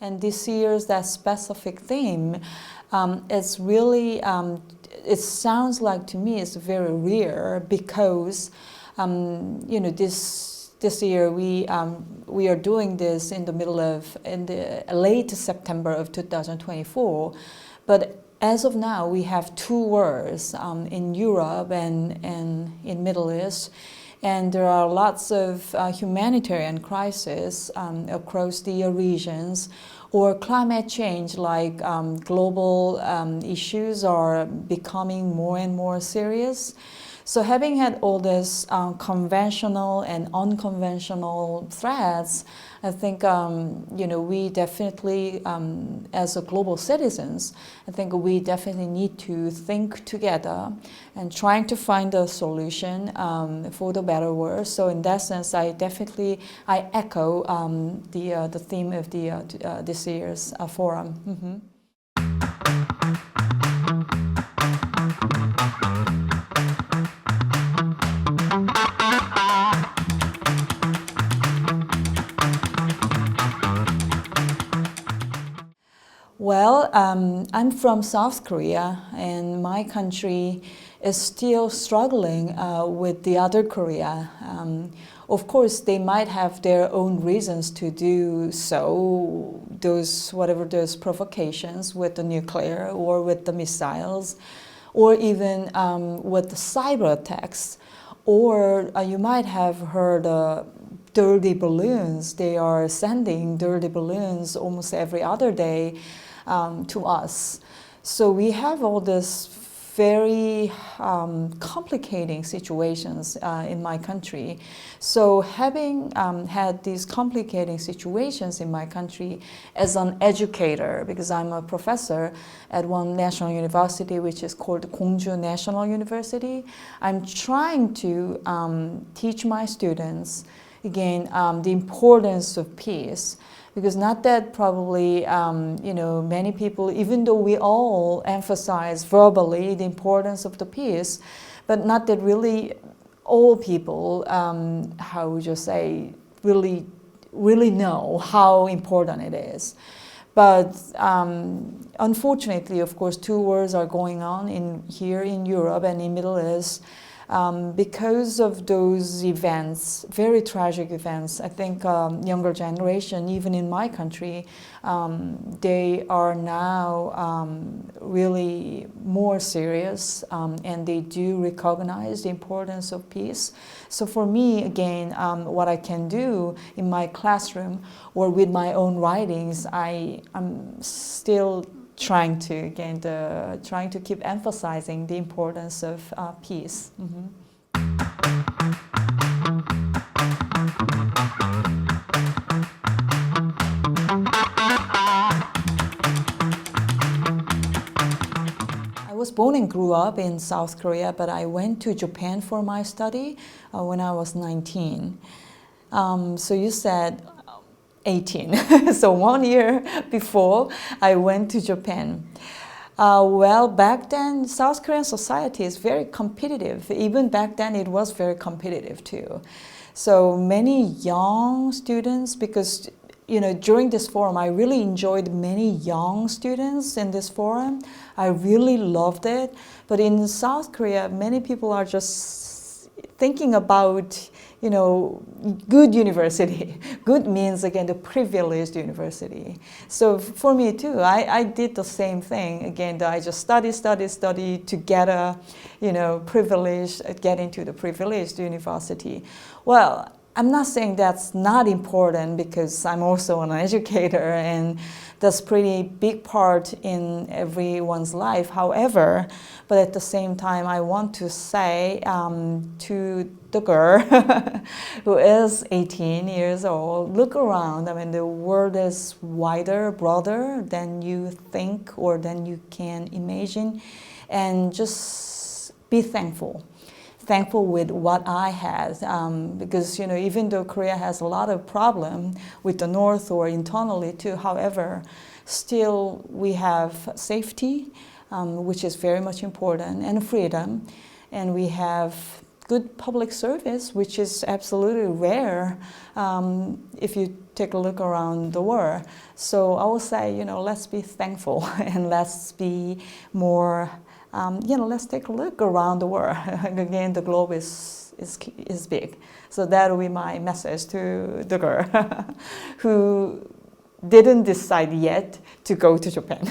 And this year's that specific theme, it's really, it sounds like to me it's very rare because, this year we are doing this in the late September of 2024, but as of now we have two wars in Europe and in Middle East. And there are lots of humanitarian crises across the regions, or climate change, like global issues are becoming more and more serious. So having had all these conventional and unconventional threats, I think we definitely, as a global citizens, I think we definitely need to think together and trying to find a solution for the better world. So in that sense, I echo the theme of this year's forum. Mm-hmm. Well, I'm from South Korea, and my country is still struggling with the other Korea. Of course, they might have their own reasons to do so, whatever those provocations with the nuclear or with the missiles, or even with the cyber attacks. Or you might have heard dirty balloons. They are sending dirty balloons almost every other day to us. So we have all this very complicating situations in my country. So having had these complicating situations in my country as an educator, because I'm a professor at one national university which is called Kongju National University, I'm trying to teach my students, again, the importance of peace. Because not that probably, many people, even though we all emphasize verbally the importance of the peace, but not that really all people, how would you say, really know how important it is. But unfortunately, of course, two wars are going on here in Europe and in Middle East. Because of those events, very tragic events, I think younger generation, even in my country, they are now really more serious and they do recognize the importance of peace. So for me, again, what I can do in my classroom or with my own writings, I'm still trying to keep emphasizing the importance of peace. Mm-hmm. I was born and grew up in South Korea, but I went to Japan for my study when I was 19. So you said 18. So 1 year before I went to Japan. Well, back then, South Korean society is very competitive. Even back then, it was very competitive too. So many young students, because during this forum, I really enjoyed many young students in this forum. I really loved it. But in South Korea, many people are just thinking about good university. Good means, again, the privileged university. So for me, too, I did the same thing. Again, I just study to get get into the privileged university. Well, I'm not saying that's not important because I'm also an educator and that's pretty big part in everyone's life. However, but at the same time, I want to say to the girl who is 18 years old, look around. I mean, the world is wider, broader than you think or than you can imagine, and just be thankful. thankful with what I had, because even though Korea has a lot of problem with the North or internally too, however, still we have safety, which is very much important, and freedom, and we have good public service, which is absolutely rare if you take a look around the world. So I would say, let's be thankful and let's be more. Let's take a look around the world. Again, the globe is big. So that will be my message to the girl who didn't decide yet to go to Japan.